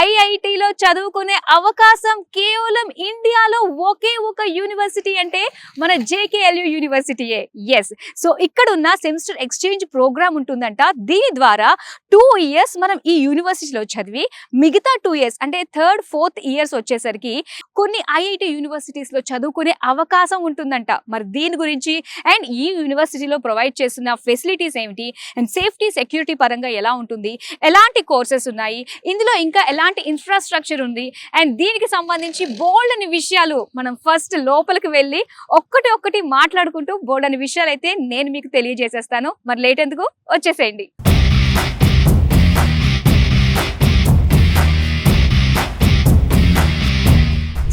ఐఐటిలో చదువుకునే అవకాశం కేవలం ఇండియాలో ఒకే ఒక యూనివర్సిటీ అంటే మన జేకేఎల్యూ యూనివర్సిటీయే. ఎస్, సో ఇక్కడ ఉన్న సెమిస్టర్ ఎక్స్చేంజ్ ప్రోగ్రామ్ ఉంటుందంట. దీని ద్వారా 2 years మనం ఈ యూనివర్సిటీలో చదివి మిగతా 2 years అంటే 3rd, 4th years వచ్చేసరికి కొన్ని ఐఐటి యూనివర్సిటీస్ లో చదువుకునే అవకాశం ఉంటుందంట. మరి దీని గురించి అండ్ ఈ యూనివర్సిటీలో ప్రొవైడ్ చేస్తున్న ఫెసిలిటీస్ ఏమిటి అండ్ సేఫ్టీ సెక్యూరిటీ పరంగా ఎలా ఉంటుంది, ఎలాంటి కోర్సెస్ ఉన్నాయి, ఇందులో ఇంకా ఎలాంటి ఇన్ఫ్రాస్ట్రక్చర్ ఉంది అండ్ దీనికి సంబంధించి బోల్డ్ అని విషయాలు మనం ఫస్ట్ లోపలికి వెళ్ళి ఒక్కటి మాట్లాడుకుంటూ బోల్డ్ అని విషయాలు అయితే నేను మీకు తెలియజేసేస్తాను. మరి లేట్ ఎందుకు, వచ్చేసేయండి.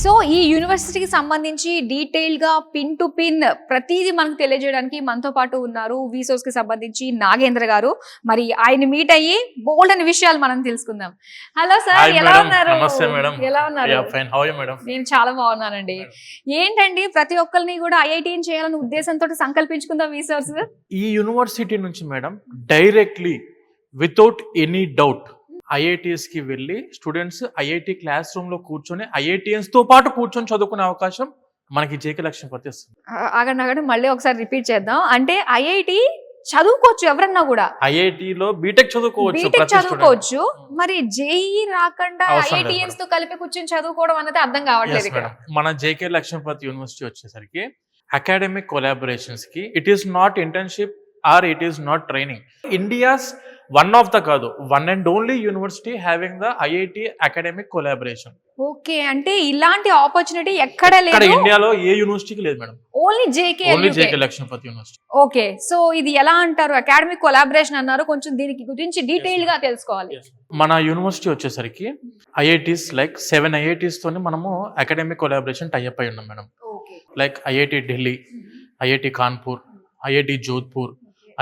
సో ఈ యూనివర్సిటీకి సంబంధించి డీటెయిల్ గా పిన్ టు పిన్ ప్రతిదీ మనకు తెలియజేయడానికి మనతో పాటు ఉన్నారు విసోస్ కి సంబంధించి నాగేంద్ర గారు. మరి ఆయన మీట్ అయ్యి బోల్డ్ అనే విషయాలు మనం తెలుసుకుందాం. హలో సార్, ఎలా ఉన్నారు? ఎలా ఉన్నారు? నేను చాలా బాగున్నానండి. ఏంటండి ప్రతి ఒక్కరిని కూడా ఐఐటీని చేయాలనే ఉద్దేశంతో సంకల్పించుకుందాం విసోస్. ఈ యూనివర్సిటీ నుంచి madam directly without any doubt IITs కి వెళ్ళి స్టూడెంట్స్ ఐఐటి క్లాస్ రూమ్ లో కూర్చొని ఐఐటిఎన్స్ తో పాటు కూర్చొని చదువుకునే అవకాశం మనకి జేకే లక్ష్మీపతి వస్తుంది. ఆగండి మళ్ళీ ఒకసారి రిపీట్ చేద్దాం. అంటే ఐఐటి చదువుకోవచ్చు ఎవరన్నా కూడా, ఐఐటిలో బీటెక్ చదువుకోవచ్చు. మరి జేఈ రాకుండా ఐఐటిఎన్స్ తో కలిపి కూర్చొని చదువుకోవడం అనేది అర్థం కావట్లేదు ఇక్కడ. మన జేకే లక్ష్మీపతి యూనివర్సిటీ వచ్చేసరికి అకాడమిక్ కొలాబరేషన్స్ కి it is not internship or it is not training. India's one and only university having the IIT academic collaboration. Okay, అంటే ఇలాంటి ఆపర్చునిటీ ఎక్కడ లేదు, ఇండియాలో ఏ యూనివర్సిటీకి లేదు madam, only JK Lakshmipati university. Okay, so ఇది ఎలా అంటారు? అకాడమిక్ కొలాబరేషన్ అన్నారు, కొంచెం దీనికి గురించి డీటెయిల్ గా తెలుసుకోవాలి. మన యూనివర్సిటీ వచ్చేసరికి ఐఐటీస్ లైక్ 7 IITs తోని మనము అకాడమిక్ కొలాబరేషన్ టైఅప్ అయి ఉన్నాం madam. Like IIT Delhi, IIT Kanpur, IIT Jodhpur,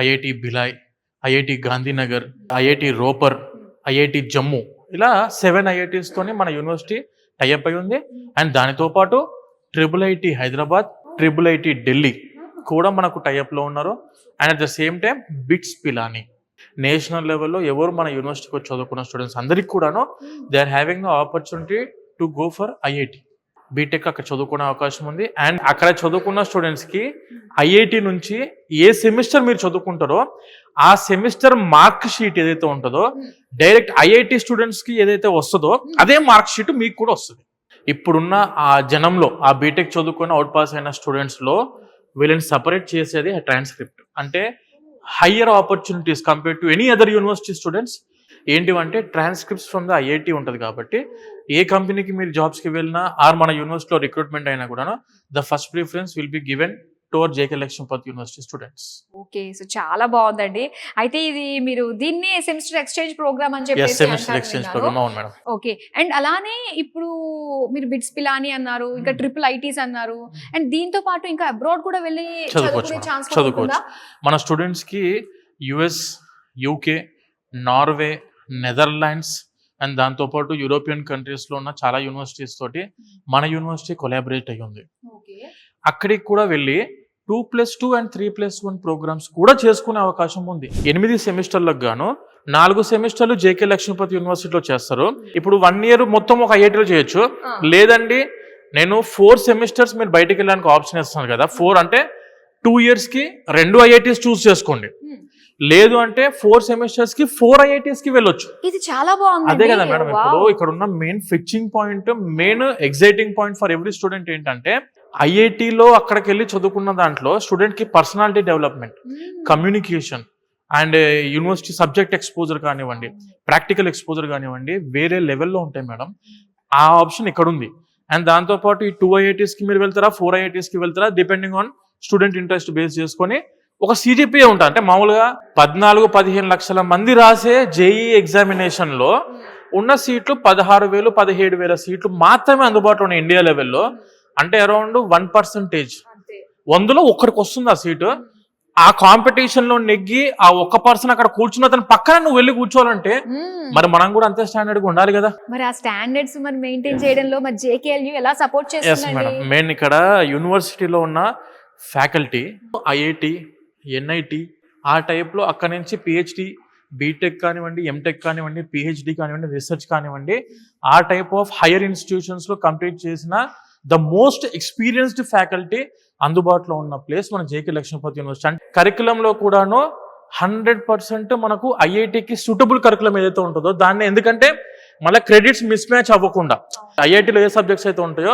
IIT Bhilai, IIT Gandhinagar, IIT Ropar, IIT Jammu, ఇలా 7 IITs తోని మన యూనివర్సిటీ టైఅప్ అయి ఉంది. అండ్ దానితో పాటు IIIT హైదరాబాద్, IIIT ఢిల్లీ కూడా మనకు టైఅప్ లో ఉన్నారు. And at the same time BITS Pilani national లెవెల్లో ఎవరు మన యూనివర్సిటీకి వచ్చి చదువుకున్న స్టూడెంట్స్ అందరికి కూడాను they are having the opportunity to go for IIT BTech అక్కడ చదువుకునే అవకాశం ఉంది. అండ్ అక్కడ చదువుకున్న స్టూడెంట్స్ కి ఐఐటి నుంచి ఏ సెమిస్టర్ మీరు చదువుకుంటారో ఆ సెమిస్టర్ మార్క్ షీట్ ఏదైతే ఉంటుందో డైరెక్ట్ ఐఐటి స్టూడెంట్స్ కి ఏదైతే వస్తుందో అదే మార్క్ షీట్ మీకు కూడా వస్తుంది. ఇప్పుడున్న ఆ జనంలో ఆ బీటెక్ చదువుకుని అవుట్ పాస్ అయిన స్టూడెంట్స్ లో వీళ్ళని సపరేట్ చేసేది ట్రాన్స్క్రిప్ట్. అంటే higher opportunities compare to any other university students ఏంటివంటే ట్రాన్స్క్రిప్ట్స్ ఫ్రమ్ ద ఐఐటి ఉంటుంది. కాబట్టి ఏ కంపెనీకి మీరు జాబ్స్కి వెళ్ళినా ఆర్ మన యూనివర్సిటీలో రిక్రూట్మెంట్ అయినా కూడా the first preference will be given to our JK Lakshmipati university students. Okay, so చాలా బాగుందండి. అయితే ఇది మీరు దీన్ని సెమిస్టర్ ఎక్స్చేంజ్ ప్రోగ్రామ్ అని చెప్పి. ఓకే, అండ్ అలానే ఇప్పుడు మీరు బిట్స్ పిలాని అన్నారు, ఇంకా IIITs అన్నారు, అండ్ దీంతో పాటు ఇంకా అబ్రాడ్ కూడా వెళ్ళి చదువుకోవచ్చు. మన స్టూడెంట్స్ కి US, UK, Norway, Netherlands and దాంతోపాటు యూరోపియన్ కంట్రీస్లో ఉన్న చాలా యూనివర్సిటీస్ తోటి మన యూనివర్సిటీ కొలాబరేట్ అయ్యి ఉంది. అక్కడికి కూడా వెళ్ళి 2+2 and 3+1 ప్రోగ్రామ్స్ కూడా చేసుకునే అవకాశం ఉంది. 8 సెమిస్టర్లకు గాను 4 సెమిస్టర్లు జేకే లక్ష్మీపతి యూనివర్సిటీలో చేస్తారు. ఇప్పుడు 1 year మొత్తం ఒక ఐఐటీలో చేయొచ్చు. లేదండి నేను 4 సెమిస్టర్స్ మీరు బయటకు వెళ్ళడానికి ఆప్షన్ ఇస్తున్నాను కదా, 4 అంటే 2 years కి 2 IITs చూస్ చేసుకోండి. లేదు అంటే 4 సెమిస్టర్స్ కి 4 IITs కి వెళ్ళొచ్చు. ఇది చాలా బాగుంది. అదే కదా మేడం, ఇప్పుడు ఇక్కడ ఉన్న main fixing point, main exciting point for every student ఏంటంటే ఐఐటిలో అక్కడికి వెళ్ళి చదువుకున్న దాంట్లో స్టూడెంట్ కి personality development, communication and university subject exposure కానివ్వండి, ప్రాక్టికల్ ఎక్స్పోజర్ కానివ్వండి వేరే లెవెల్లో ఉంటాయి మేడం. ఆ ఆప్షన్ ఇక్కడ ఉంది. అండ్ దాంతోపాటు ఈ 2 IITs కి మీరు వెళ్తారా, 4 IITs కి వెళ్తారా, depending on student interest base చేసుకొని ఒక CGPA ఉంటుంది. అంటే మామూలుగా 14-15 లక్షల మంది రాసే జేఈ ఎగ్జామినేషన్ లో ఉన్న సీట్లు 16,000 17,000 సీట్లు మాత్రమే అందుబాటులో ఉన్నాయి ఇండియా లెవెల్లో. అంటే అరౌండ్ 1%, 100లో ఒక్కడికి వస్తుంది ఆ సీటు. ఆ కాంపిటీషన్ లో నెగ్గి ఆ 1% అక్కడ కూర్చున్న తన పక్కన నువ్వు వెళ్ళి కూర్చోవాలంటే మరి మనం కూడా అంతే స్టాండర్డ్ గా ఉండాలి కదా. మరి ఆ స్టాండర్డ్స్ మరి మెయింటైన్ చేయడంలో మరి జేకేఎల్యూ ఎలా సపోర్ట్ చేస్తుంది? మేడం, మెయిన్ ఇక్కడ యూనివర్సిటీలో ఉన్న ఫ్యాకల్టీ ఐఐటి, NIT ఆ టైప్లో అక్కడి నుంచి PhD బీటెక్ కానివ్వండి, ఎంటెక్ కానివ్వండి, పిహెచ్డి కానివ్వండి, రీసెర్చ్ కానివ్వండి, ఆ టైప్ ఆఫ్ హైయర్ ఇన్స్టిట్యూషన్స్లో కంప్లీట్ చేసిన ద మోస్ట్ ఎక్స్పీరియన్స్డ్ ఫ్యాకల్టీ అందుబాటులో ఉన్న ప్లేస్ మన జేకే లక్ష్మీపతి యూనివర్సిటీ. అంటే కరికులంలో కూడాను 100% మనకు ఐఐటికి సూటబుల్ కరికులం ఏదైతే ఉంటుందో దాన్ని, ఎందుకంటే మళ్ళీ క్రెడిట్స్ మిస్ మ్యాచ్ అవ్వకుండా ఐఐటిలో ఏ సబ్జెక్ట్స్ అయితే ఉంటాయో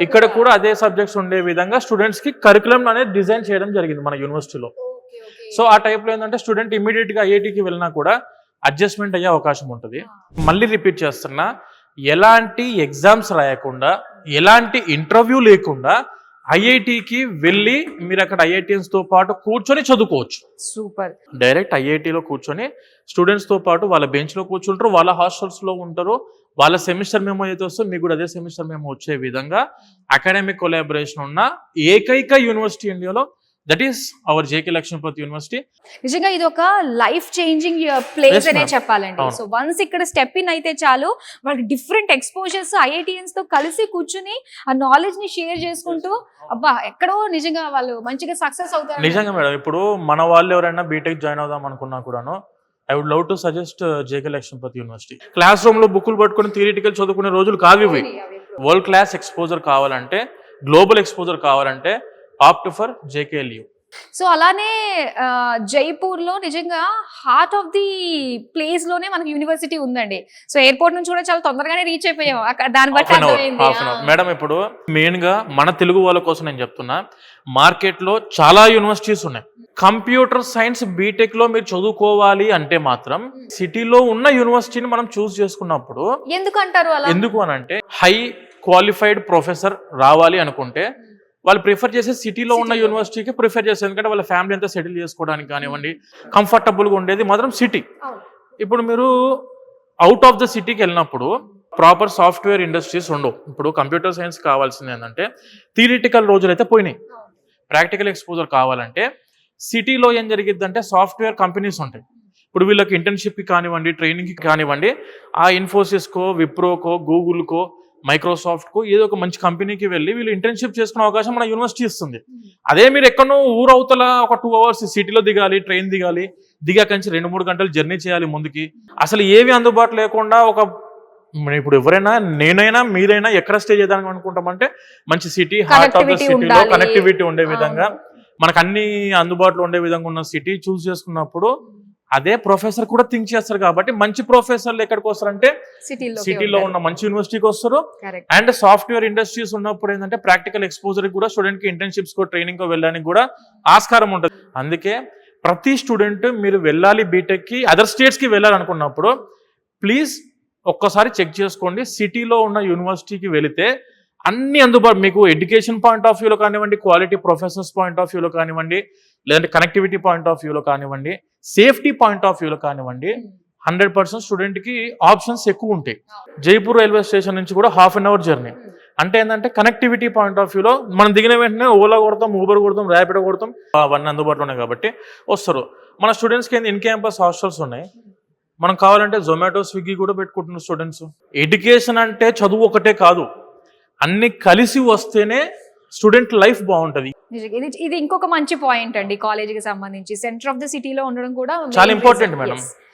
ఇక్కడ కూడా అదే సబ్జెక్ట్స్ ఉండే విధంగా స్టూడెంట్స్కి కరికులం అనేది డిజైన్ చేయడం జరిగింది మన యూనివర్సిటీలో. సో ఆ టైప్లో ఏంటంటే స్టూడెంట్ ఇమీడియట్గా ఐఐటికి వెళ్ళినా కూడా అడ్జస్ట్మెంట్ అయ్యే అవకాశం ఉంటుంది. మళ్ళీ రిపీట్ చేస్తున్నా, ఎలాంటి ఎగ్జామ్స్ రాయకుండా, ఎలాంటి ఇంటర్వ్యూ లేకుండా ఐఐటికి వెళ్ళి మీరు అక్కడ ఐఐటియన్స్తో పాటు కూర్చొని చదువుకోవచ్చు. సూపర్. డైరెక్ట్ ఐఐటిలో కూర్చొని స్టూడెంట్స్తో పాటు వాళ్ళ బెంచ్లో కూర్చుంటారు, వాళ్ళ హాస్టల్స్లో ఉంటారు, వాళ్ళ సెమిస్టర్ మెమో అయితే వస్తే మీకు కూడా అదే సెమిస్టర్ మెమో వచ్చే విధంగా అకాడమిక్ కొలాబరేషన్ ఉన్న ఏకైక యూనివర్సిటీ ఇండియాలో, that is our JK Lakshmipati university. నిజంగా ఇది ఒక లైఫ్ చేంజింగ్ ప్లేస్ Yes, అనే ma'am. చెప్పాలండి. అవును. సో వన్స్ ఇక్కడ స్టెప్ ఇన్ అయితే చాలు, వాళ్ళకి డిఫరెంట్ ఎక్స్పోజర్స్ ఐఐటియన్స్ తో కలిసి కూర్చుని ఆ నాలెడ్జ్ ని షేర్ చేసుకుంటూ అబ్బా ఎక్కడో నిజంగా వాళ్ళు మంచిగా సక్సెస్ అవుతారు. నిజంగా మేడం, ఇప్పుడు మన వాళ్ళు ఎవరైనా బీటెక్ జాయిన్ అవుదాం అనుకున్నా కూడాను I would love to suggest JK Lakshmipati university. Classroom లో బుక్కులు పట్టుకుని థియరిటికల్ చదువుకునే రోజులు కావు ఇవి. వరల్డ్ క్లాస్ ఎక్స్పోజర్ కావాలంటే, గ్లోబల్ ఎక్స్పోజర్ కావాలంటే ఆప్ట్ ఫర్ జేకేఎల్యూ. సో అలానే జైపూర్ లో నిజంగా హార్ట్ ఆఫ్ ది ప్లేస్ లోనే మనకి యూనివర్సిటీ ఉందండి. సో ఎయిర్పోర్ట్ నుంచి కూడా చాలా తొందరగానే రీచ్ అయిపోయాం అక్కడ. దాన్ని బట్టి అర్థమైంది. మేడం, ఇప్పుడు మన మెయిన్ గా మన తెలుగు వాళ్ళ కోసం నేను చెప్తున్నా, మార్కెట్ లో చాలా యూనివర్సిటీస్ ఉన్నాయి. కంప్యూటర్ సైన్స్ బీటెక్ లో మీరు చదువుకోవాలి అంటే మాత్రం సిటీలో ఉన్న యూనివర్సిటీని మనం చూస్ చేసుకున్నప్పుడు, ఎందుకంటారు అలా? ఎందుకు అని అంటే హై క్వాలిఫైడ్ ప్రొఫెసర్ రావాలి అనుకుంటే వాళ్ళు ప్రిఫర్ చేసే సిటీలో ఉన్న యూనివర్సిటీకి ప్రిఫర్ చేస్తారు. ఎందుకంటే వాళ్ళ ఫ్యామిలీ అంతా సెటిల్ చేసుకోవడానికి కానివ్వండి, కంఫర్టబుల్గా ఉండేది మాత్రం సిటీ. ఇప్పుడు మీరు అవుట్ ఆఫ్ ద సిటీకి వెళ్ళినప్పుడు ప్రాపర్ సాఫ్ట్వేర్ ఇండస్ట్రీస్ ఉండవు. ఇప్పుడు కంప్యూటర్ సైన్స్ కావాల్సింది ఏంటంటే థియరిటికల్ రోజులు అయితే పోయినాయి. ప్రాక్టికల్ ఎక్స్పోజర్ కావాలంటే సిటీలో ఏం జరిగిద్దంటే సాఫ్ట్వేర్ కంపెనీస్ ఉంటాయి. ఇప్పుడు వీళ్ళకి ఇంటర్న్షిప్కి కానివ్వండి, ట్రైనింగ్కి కానివ్వండి, ఆ ఇన్ఫోసిస్కో, విప్రోకో, గూగుల్కో, మైక్రోసాఫ్ట్కో ఏదో ఒక మంచి కంపెనీకి వెళ్ళి వీళ్ళు ఇంటర్న్షిప్ చేసుకునే అవకాశం మన యూనివర్సిటీ ఇస్తుంది. అదే మీరు ఎక్కడో ఊరవతల ఒక 2 hours సిటీలో దిగాలి, ట్రైన్ దిగాలి, దిగాక నుంచి 2-3 గంటలు జర్నీ చేయాలి ముందుకి. అసలు ఏవి అందుబాటు లేకుండా ఇప్పుడు ఎవరైనా, నేనైనా మీరైనా ఎక్కడ స్టే చేద్దాం అనుకుంటామంటే మంచి సిటీ, హార్ట్ ఆఫ్ ద సిటీలో కనెక్టివిటీ ఉండే విధంగా, మనకు అన్ని అందుబాటులో ఉండే విధంగా ఉన్న సిటీ చూస్ చేసుకున్నప్పుడు అదే ప్రొఫెసర్ కూడా థింక్ చేస్తారు. కాబట్టి మంచి ప్రొఫెసర్లు ఎక్కడికి వస్తారంటే సిటీలో ఉన్న మంచి యూనివర్సిటీకి వస్తారు. అండ్ సాఫ్ట్వేర్ ఇండస్ట్రీస్ ఉన్నప్పుడు ఏంటంటే ప్రాక్టికల్ ఎక్స్పోజర్ కూడా స్టూడెంట్ కి ఇంటర్న్షిప్స్ కో, ట్రైనింగ్ కో వెళ్ళడానికి కూడా ఆస్కారం ఉంటుంది. అందుకే ప్రతి స్టూడెంట్ మీరు వెళ్ళాలి బీటెక్ కి, అదర్ స్టేట్స్ కి వెళ్ళాలనుకున్నప్పుడు ప్లీజ్ ఒక్కసారి చెక్ చేసుకోండి. సిటీలో ఉన్న యూనివర్సిటీకి వెళితే అన్ని అందుబాటు, మీకు ఎడ్యుకేషన్ పాయింట్ ఆఫ్ వ్యూలో కానివ్వండి, క్వాలిటీ ప్రొఫెసర్స్ పాయింట్ ఆఫ్ వ్యూలో కానివ్వండి, లేదంటే కనెక్టివిటీ పాయింట్ ఆఫ్ వ్యూలో కానివ్వండి, సేఫ్టీ పాయింట్ ఆఫ్ వ్యూలో కానివ్వండి, 100% స్టూడెంట్కి ఆప్షన్స్ ఎక్కువ ఉంటాయి. జైపూర్ రైల్వే స్టేషన్ నుంచి కూడా 1/2 hour జర్నీ. అంటే ఏంటంటే కనెక్టివిటీ పాయింట్ ఆఫ్ వ్యూలో మనం దిగిన వెంటనే ఓలా కొడతాం, ఊబర్ కొడతాం, ర్యాపిడో కొడతాం, అవన్నీ అందుబాటులో ఉన్నాయి కాబట్టి వస్తారు. మన స్టూడెంట్స్కి ఏంది ఇన్ క్యాంపస్ హాస్టల్స్ ఉన్నాయి. మనం కావాలంటే జొమాటో, స్విగ్గీ కూడా పెట్టుకుంటున్న స్టూడెంట్స్. ఎడ్యుకేషన్ అంటే చదువు ఒకటే కాదు, అన్ని కలిసి వస్తేనే స్టూడెంట్ లైఫ్ బాగుంటది. ఇది ఇంకొక మంచి పాయింట్ అండి. కాలేజీకి సంబంధించి సెంటర్ ఆఫ్ ద సిటీలో ఉండడం కూడా చాలా ఇంపార్టెంట్ మేడం.